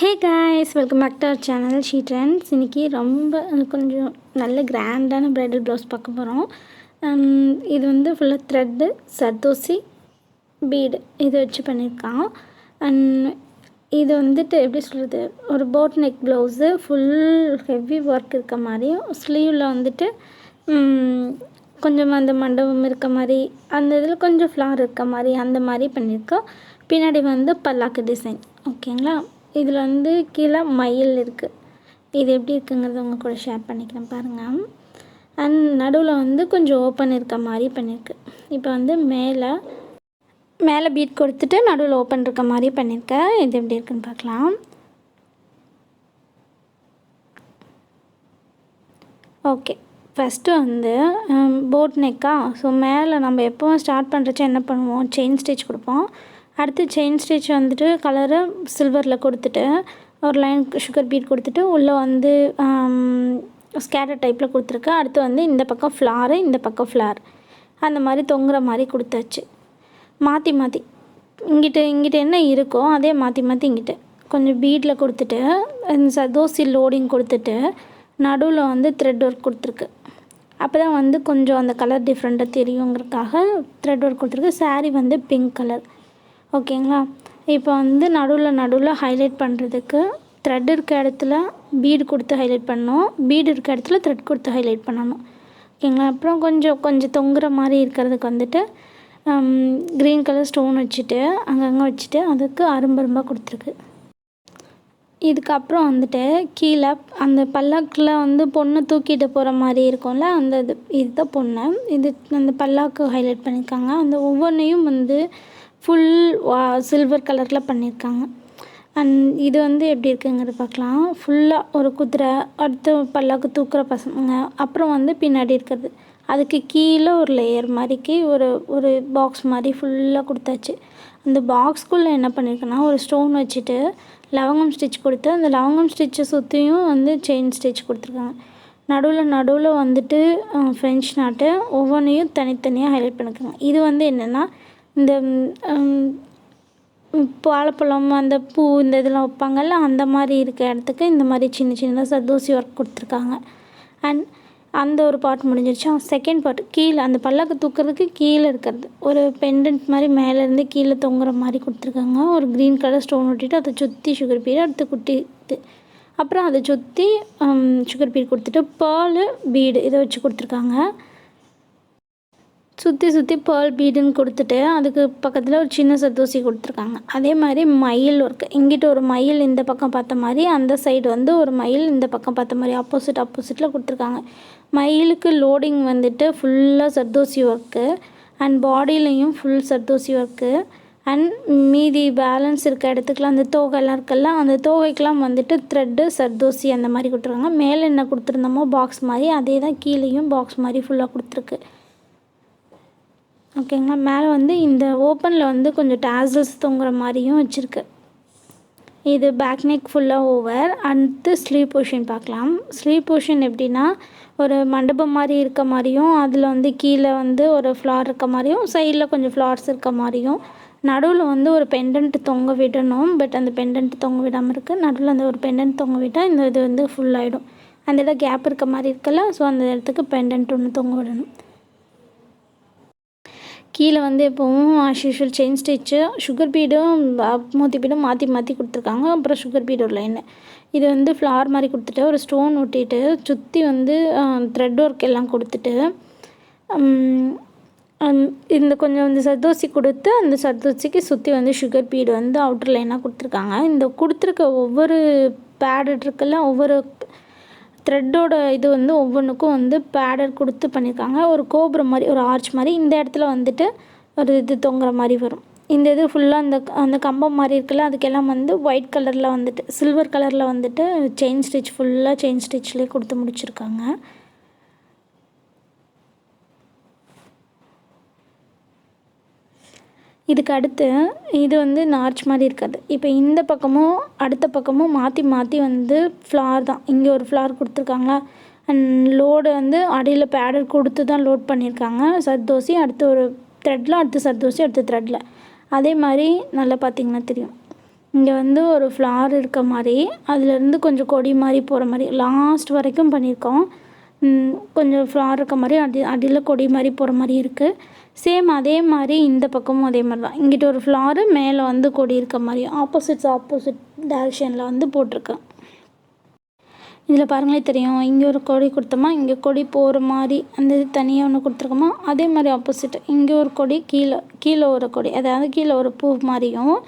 Hey guys, welcome back to our channel SheTrends. இன்றைக்கி ரொம்ப கொஞ்சம் நல்ல கிராண்டான ப்ரைடல் ப்ளவுஸ் பார்க்க போகிறோம். இது வந்து ஃபுல்லாக த்ரெட்டு, சர்தோசி, பீடு இது வச்சு பண்ணியிருக்கான். அண்ட் இது வந்துட்டு எப்படி சொல்கிறது, ஒரு boat neck blouse, full heavy work இருக்க மாதிரியும், ஸ்லீவில் வந்துட்டு கொஞ்சம் அந்த மண்டபம் இருக்க மாதிரி, அந்த இதில் கொஞ்சம் ஃப்ளார் இருக்க மாதிரி அந்த மாதிரி பண்ணியிருக்கோம். பின்னாடி வந்து பல்லாக்கு டிசைன். ஓகேங்களா. இதில் வந்து கீழே மயில் இருக்குது. இது எப்படி இருக்குங்கிறத உங்கள் கூட ஷேர் பண்ணிக்கிறேன் பாருங்கள். அண்ட் நடுவில் வந்து கொஞ்சம் ஓப்பன் இருக்க மாதிரி பண்ணியிருக்கு. இப்போ வந்து மேலே பீட் கொடுத்துட்டு நடுவில் ஓப்பன் இருக்க மாதிரி பண்ணியிருக்கேன். இது எப்படி இருக்குன்னு பார்க்கலாம். ஓகே, ஃபஸ்ட்டு வந்து போட் நெக்கா. ஸோ மேலே நம்ம எப்போவும் ஸ்டார்ட் பண்ணுறச்ச என்ன பண்ணுவோம், செயின் ஸ்டிச் கொடுப்போம். அடுத்து செயின் ஸ்டிச் வந்துட்டு கலரு சில்வரில் கொடுத்துட்டு ஒரு லைன் சுகர் பீட் கொடுத்துட்டு உள்ளே வந்து ஸ்கேட்டர் டைப்பில் கொடுத்துருக்கு. அடுத்து வந்து இந்த பக்கம் ஃப்ளாரு, இந்த பக்கம் ஃப்ளார் அந்த மாதிரி தொங்குற மாதிரி கொடுத்தாச்சு. மாற்றி இங்கிட்ட என்ன இருக்கோ அதே மாற்றி இங்கிட்ட கொஞ்சம் பீடில் கொடுத்துட்டு சதோசி லோடிங் கொடுத்துட்டு நடுவில் வந்து த்ரெட் ஒர்க் கொடுத்துருக்கு. அப்போ தான் வந்து கொஞ்சம் அந்த கலர் டிஃப்ரெண்ட்டாக தெரியுங்கிறதுக்காக த்ரெட் ஒர்க் கொடுத்துருக்கு. சாரீ வந்து பிங்க் கலர். ஓகேங்களா. இப்போ வந்து நடுவில் ஹைலைட் பண்ணுறதுக்கு த்ரெட் இருக்க இடத்துல பீடு கொடுத்து ஹைலைட் பண்ணணும், பீடு இருக்க இடத்துல த்ரெட் கொடுத்து ஹைலைட் பண்ணணும். ஓகேங்களா. அப்புறம் கொஞ்சம் தொங்குற மாதிரி இருக்கிறதுக்கு வந்துட்டு க்ரீன் கலர் ஸ்டோன் வச்சுட்டு அங்கங்கே வச்சுட்டு அதுக்கு அரும்பரும்பாக கொடுத்துருக்கு. இதுக்கப்புறம் வந்துட்டு கீழே அந்த பல்லாக்கில் வந்து பொண்ணு தூக்கிட்டு போகிற மாதிரி இருக்கும்ல, அந்த இதுதான் பொண்ணு. இது அந்த பல்லாக்கு ஹைலைட் பண்ணியிருக்காங்க. அந்த ஒவ்வொன்றையும் வந்து ஃபுல் சில்வர் கலரில் பண்ணியிருக்காங்க. அண்ட் இது வந்து எப்படி இருக்குங்கிறது பார்க்கலாம். ஃபுல்லாக ஒரு குதிரை, அடுத்து பல்லாக்கு தூக்குற பசங்க, அப்புறம் வந்து பின்னாடி இருக்கிறது, அதுக்கு கீழே ஒரு லேயர் மாதிரிக்கு ஒரு பாக்ஸ் மாதிரி ஃபுல்லாக கொடுத்தாச்சு. அந்த பாக்ஸ்குள்ளே என்ன பண்ணியிருக்கேன்னா ஒரு ஸ்டோன் வச்சுட்டு லவங்கம் ஸ்டிச் கொடுத்து அந்த லவங்கம் ஸ்டிச்சை சுற்றியும் வந்து செயின் ஸ்டிச் கொடுத்துருக்காங்க. நடுவில் வந்துட்டு ஃப்ரெஞ்ச் நாட்டு ஒவ்வொன்றையும் தனித்தனியாக ஹைலைட் பண்ணியிருக்காங்க. இது வந்து என்னென்னா இந்த வாழைப்பழம் அந்த பூ இந்த இதெல்லாம் வைப்பாங்கள்ல, அந்த மாதிரி இருக்க இடத்துக்கு இந்த மாதிரி சின்னதாக சர்தோசி ஒர்க் கொடுத்துருக்காங்க. அண்ட் அந்த ஒரு பார்ட் முடிஞ்சிருச்சா. செகண்ட் பார்ட் கீழே அந்த பல்லாக்கு தூக்கிறதுக்கு கீழே இருக்கிறது ஒரு பெண்டன்ட் மாதிரி மேலேருந்து கீழே தொங்குற மாதிரி கொடுத்துருக்காங்க. ஒரு க்ரீன் கலர் ஸ்டோன் ஒட்டிட்டு அதை சுற்றி சுகர் பீடு, அடுத்து குட்டி இது, அப்புறம் அதை சுற்றி சுகர் பீடு கொடுத்துட்டு பேர்லு பீடு இதை வச்சு கொடுத்துருக்காங்க. சுற்றி பேர்ல் பீடுன்னு கொடுத்துட்டு அதுக்கு பக்கத்தில் ஒரு சின்ன சர்தோசி கொடுத்துருக்காங்க. அதே மாதிரி மயில் ஒர்க்கு, இங்கிட்ட ஒரு மயில் இந்த பக்கம் பார்த்த மாதிரி, அந்த சைடு வந்து ஒரு மயில் இந்த பக்கம் பார்த்த மாதிரி ஆப்போசிட்டில் கொடுத்துருக்காங்க. மயிலுக்கு லோடிங் வந்துட்டு ஃபுல்லாக சர்தோசி ஒர்க்கு அண்ட் பாடியிலையும் ஃபுல் சர்தோசி ஒர்க்கு. அண்ட் மீதி பேலன்ஸ் இருக்க இடத்துக்குலாம் அந்த தோகைலாம் இருக்குல்ல, அந்த தோகைக்கெலாம் வந்துட்டு த்ரெட்டு சர்தோசி அந்த மாதிரி கொடுத்துருக்காங்க. மேலே என்ன கொடுத்துருந்தோமோ பாக்ஸ் மாதிரி அதே தான் கீழேயும் பாக்ஸ் மாதிரி ஃபுல்லாக கொடுத்துருக்கு. ஓகேங்களா. மேலே வந்து இந்த ஓப்பனில் வந்து கொஞ்சம் டேசல்ஸ் தொங்குற மாதிரியும் வச்சுருக்கு. இது பேக் நெக் ஃபுல்லாக ஓவர். அடுத்து ஸ்லீவ் போர்ஷன் பார்க்கலாம். ஸ்லீவ் போர்ஷன் எப்படின்னா ஒரு மண்டபம் மாதிரி இருக்க மாதிரியும், அதில் வந்து கீழே வந்து ஒரு ஃப்ளார் இருக்க மாதிரியும், சைடில் கொஞ்சம் ஃப்ளார்ஸ் இருக்க மாதிரியும், நடுவில் வந்து ஒரு பெண்டன்ட் தொங்க விடணும். பட் அந்த பெண்டன்ட் தொங்க விடாமல் இருக்குது. நடுவில் அந்த ஒரு பெண்டன்ட் தொங்க விட்டால் இந்த இது வந்து ஃபுல்லாகிடும். அந்த இடம் கேப் இருக்க மாதிரி இருக்குல்ல, ஸோ அந்த இடத்துக்கு பெண்டன்ட் ஒன்று தொங்க விடணும். கீழே வந்து எப்போவும் as usual chain stitch, sugar பீடும் மோத்தி பீடும் மாற்றி கொடுத்துருக்காங்க. அப்புறம் சுகர் பீடு ஒரு லைனு. இது வந்து ஃப்ளார் மாதிரி கொடுத்துட்டு ஒரு ஸ்டோன் ஒட்டிட்டு சுற்றி வந்து த்ரெட் ஒர்க் எல்லாம் கொடுத்துட்டு இந்த கொஞ்சம் வந்து சர்தோசி கொடுத்து அந்த சர்தோசிக்கு சுற்றி வந்து சுகர் பீடு வந்து அவுட்டர் லைனாக கொடுத்துருக்காங்க. இந்த கொடுத்துருக்க ஒவ்வொரு பேடட் இருக்குல்ல, ஒவ்வொரு த்ரெட்டோட இது வந்து ஒவ்வொன்றுக்கும் வந்து பேடர் கொடுத்து பண்ணியிருக்காங்க. ஒரு கோபுரம் மாதிரி ஒரு ஆர்ச் மாதிரி இந்த இடத்துல வந்துட்டு ஒரு இது தொங்குற மாதிரி வரும். இந்த இது ஃபுல்லாக அந்த கம்பம் மாதிரி இருக்குல்ல, அதுக்கெல்லாம் வந்து ஒயிட் கலரில் வந்துட்டு சில்வர் கலரில் வந்துட்டு செயின் ஸ்டிச் ஃபுல்லாக செயின் ஸ்டிச்லேயே கொடுத்து முடிச்சிருக்காங்க. இதுக்கு அடுத்து இது வந்து நார்ச் மாதிரி இருக்காது. இப்போ இந்த பக்கமும் அடுத்த பக்கமும் மாற்றி வந்து ஃப்ளார் தான். இங்கே ஒரு ஃப்ளார் கொடுத்துருக்காங்களா. அண்ட் லோடு வந்து அடியில் பேடர் கொடுத்து தான் லோட் பண்ணியிருக்காங்க. சர்தோசி அடுத்து ஒரு த்ரெட்டில், அடுத்து சர்தோசி, அடுத்து த்ரெட்டில். அதே மாதிரி நல்லா பார்த்திங்கன்னா தெரியும். இங்கே வந்து ஒரு ஃப்ளார் இருக்க மாதிரி, அதுலேருந்து கொஞ்சம் கொடி மாதிரி போகிற மாதிரி லாஸ்ட் வரைக்கும் பண்ணியிருக்கோம். கொஞ்சம் ஃப்ளார் இருக்க மாதிரி அடியில் கொடி மாதிரி போகிற மாதிரி இருக்குது. சேம் அதே மாதிரி இந்த பக்கமும் அதே மாதிரி தான். இங்கிட்ட ஒரு ஃப்ளாரு, மேலே வந்து கொடி இருக்க மாதிரி ஆப்போசிட் டைரக்ஷனில் வந்து போட்டிருக்கேன். இதில் பாருங்களே தெரியும், இங்கே ஒரு கொடி கொடுத்தோமா, இங்கே கொடி போகிற மாதிரி அந்த இது தனியாக ஒன்று கொடுத்துருக்கோமா, அதே மாதிரி ஆப்போசிட் இங்கே ஒரு கொடி, கீழே ஒரு கொடி, அதாவது கீழே ஒரு பூ மாதிரியும்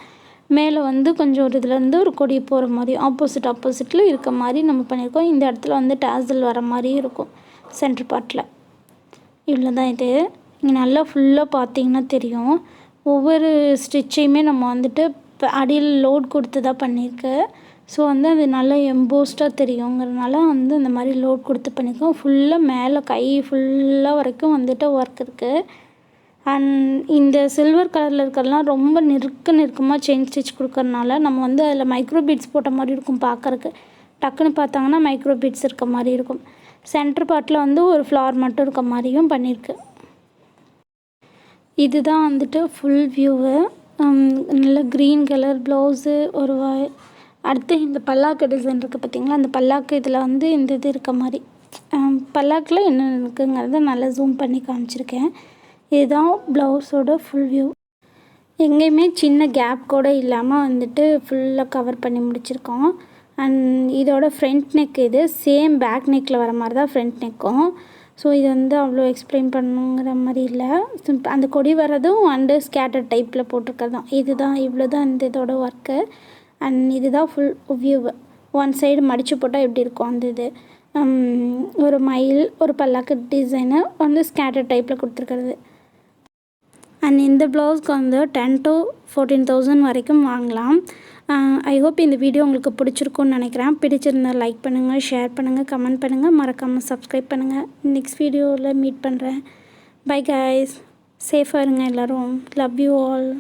மேலே வந்து கொஞ்சம் ஒரு இதுலேருந்து ஒரு கொடி போகிற மாதிரி ஆப்போசிட்டில் இருக்க மாதிரி நம்ம பண்ணியிருக்கோம். இந்த இடத்துல வந்து டாசல் வர மாதிரி இருக்கும் சென்டர் பார்ட்டில். இவ்வளோ தான் இது. இங்கே நல்லா ஃபுல்லாக பார்த்தீங்கன்னா தெரியும், ஒவ்வொரு ஸ்டிச்சையுமே நம்ம வந்துட்டு இப்போ அடியில் லோட் கொடுத்து தான் பண்ணியிருக்கு. ஸோ வந்து அது நல்லா எம்போஸ்டாக தெரியுங்கிறதுனால வந்து இந்த மாதிரி லோட் கொடுத்து பண்ணியிருக்கோம். ஃபுல்லாக மேலே கை ஃபுல்லாக வரைக்கும் வந்துட்டு ஒர்க் இருக்குது. அண்ட் இந்த சில்வர் கலரில் இருக்கிறதுலாம் ரொம்ப நெருக்கமாக செயின் ஸ்டிச் கொடுக்கறனால நம்ம வந்து அதில் மைக்ரோ பீட்ஸ் போட்ட மாதிரி இருக்கும் பார்க்குறக்கு. டக்குன்னு பார்த்தாங்கன்னா மைக்ரோ பீட்ஸ் இருக்க மாதிரி இருக்கும். சென்டர் பார்ட்டில் வந்து ஒரு ஃப்ளார் மட்டும் இருக்க மாதிரியும் பண்ணியிருக்கு. இதுதான் வந்துட்டு ஃபுல் வியூவு. நல்ல க்ரீன் கலர் ப்ளவுஸு ஒரு அடுத்து இந்த பல்லாக்கு டிசைன் இருக்குது பார்த்திங்களா, அந்த பல்லாக்கு இதில் வந்து இந்த இது இருக்க மாதிரி பல்லாக்கில் என்ன இருக்குங்கிறத நல்லா ஜூம் பண்ணி காமிச்சிருக்கேன். இதுதான் ப்ளவுஸோட ஃபுல் வியூ. எங்கேயுமே சின்ன கேப் கூட இல்லாமல் வந்துட்டு ஃபுல்லாக கவர் பண்ணி முடிச்சிருக்கோம். அண்ட் இதோட ஃப்ரண்ட் நெக் இது சேம் பேக் நெக்கில் வர மாதிரி தான் ஃப்ரண்ட் நெக்கும். ஸோ இது வந்து அவ்வளோ எக்ஸ்பிளைன் பண்ணுங்கிற மாதிரி இல்லை. அந்த கொடி வர்றதும் அண்டு ஸ்கேட்டர் டைப்பில் போட்டிருக்கிறது தான். இவ்வளோ தான் இந்த இதோட ஒர்க்கு. அண்ட் இதுதான் ஃபுல் வியூவு. ஒன் சைடு மடித்து போட்டால் எப்படி இருக்கும் அந்த இது, ஒரு மயில், ஒரு பல்லாக்கு டிசைனு வந்து ஸ்கேட்டர் டைப்பில் கொடுத்துருக்கிறது. அண்ட் இந்த ப்ளவுஸ்க்கு வந்து 10,000 to 14,000 வரைக்கும் வாங்கலாம். ஐ ஹோப் இந்த வீடியோ உங்களுக்கு பிடிச்சிருக்குன்னு நினைக்கிறேன். பிடிச்சிருந்தால் லைக் பண்ணுங்கள், ஷேர் பண்ணுங்கள், கமெண்ட் பண்ணுங்கள், மறக்காமல் சப்ஸ்கிரைப் பண்ணுங்கள். நெக்ஸ்ட் வீடியோவில் மீட் பண்ணுறேன். பை கைஸ், சேஃபாக இருங்க எல்லோரும். Love you all.